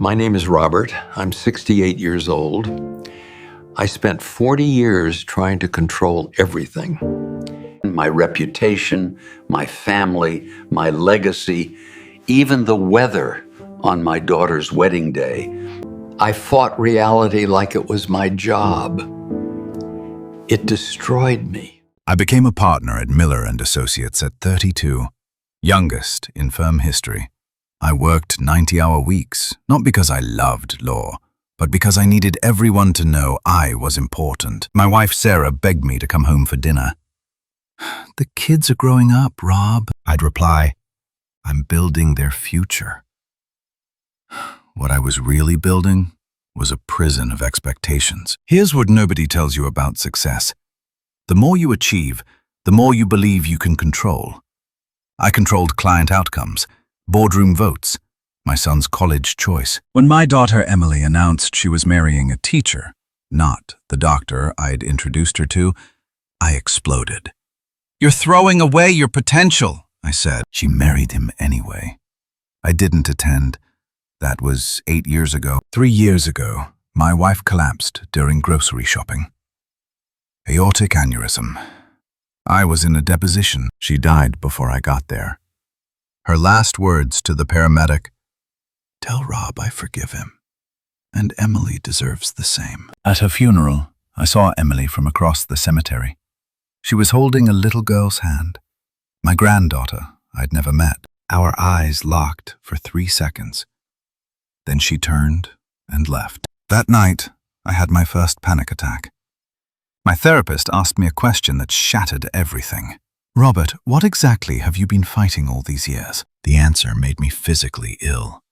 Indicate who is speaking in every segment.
Speaker 1: My name is Robert. I'm 68 years old. I spent 40 years trying to control everything. My reputation, my family, my legacy, even the weather on my daughter's wedding day. I fought reality like it was my job. It destroyed me.
Speaker 2: I became a partner at Miller & Associates at 32, youngest in firm history. I worked 90-hour weeks, not because I loved law, but because I needed everyone to know I was important. My wife Sarah begged me to come home for dinner. "The kids are growing up, Rob," I'd reply. "I'm building their future." What I was really building was a prison of expectations. Here's what nobody tells you about success. The more you achieve, the more you believe you can control. I controlled client outcomes, boardroom votes, my son's college choice. When my daughter Emily announced she was marrying a teacher, not the doctor I'd introduced her to, I exploded. "You're throwing away your potential," I said. She married him anyway. I didn't attend. That was 8 years ago. 3 years ago, my wife collapsed during grocery shopping. Aortic aneurysm. I was in a deposition. She died before I got there. Her last words to the paramedic, "Tell Rob I forgive him, and Emily deserves the same." At her funeral, I saw Emily from across the cemetery. She was holding a little girl's hand, my granddaughter I'd never met. Our eyes locked for 3 seconds. Then she turned and left. That night, I had my first panic attack. My therapist asked me a question that shattered everything. "Robert, what exactly have you been fighting all these years?" The answer made me physically ill.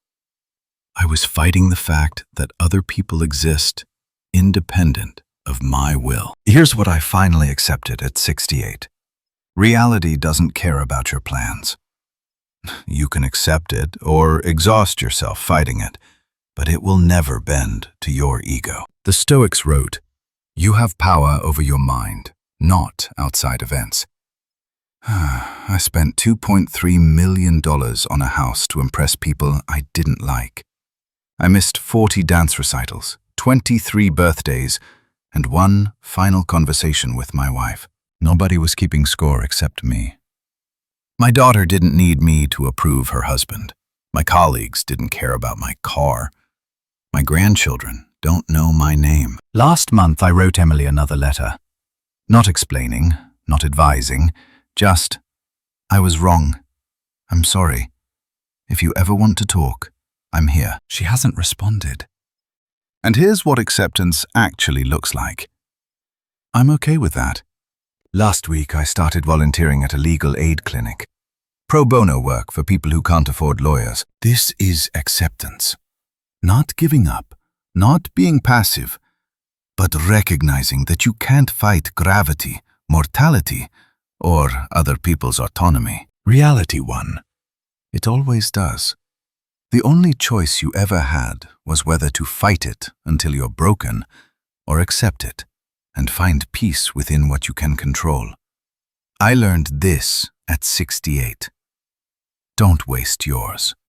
Speaker 2: I was fighting the fact that other people exist independent of my will. Here's what I finally accepted at 68. Reality doesn't care about your plans. You can accept it or exhaust yourself fighting it, but it will never bend to your ego. The Stoics wrote, "You have power over your mind, not outside events." I spent $2.3 million on a house to impress people I didn't like. I missed 40 dance recitals, 23 birthdays, and one final conversation with my wife. Nobody was keeping score except me. My daughter didn't need me to approve her husband. My colleagues didn't care about my car. My grandchildren don't know my name. Last month, I wrote Emily another letter. Not explaining, not advising, just, "I was wrong. I'm sorry. If you ever want to talk, I'm here." She hasn't responded. And here's what acceptance actually looks like. I'm okay with that. Last week, I started volunteering at a legal aid clinic. Pro bono work for people who can't afford lawyers. This is acceptance. Not giving up, not being passive, but recognizing that you can't fight gravity, mortality, or other people's autonomy. Reality won. It always does. The only choice you ever had was whether to fight it until you're broken or accept it and find peace within what you can control. I learned this at 68. Don't waste yours.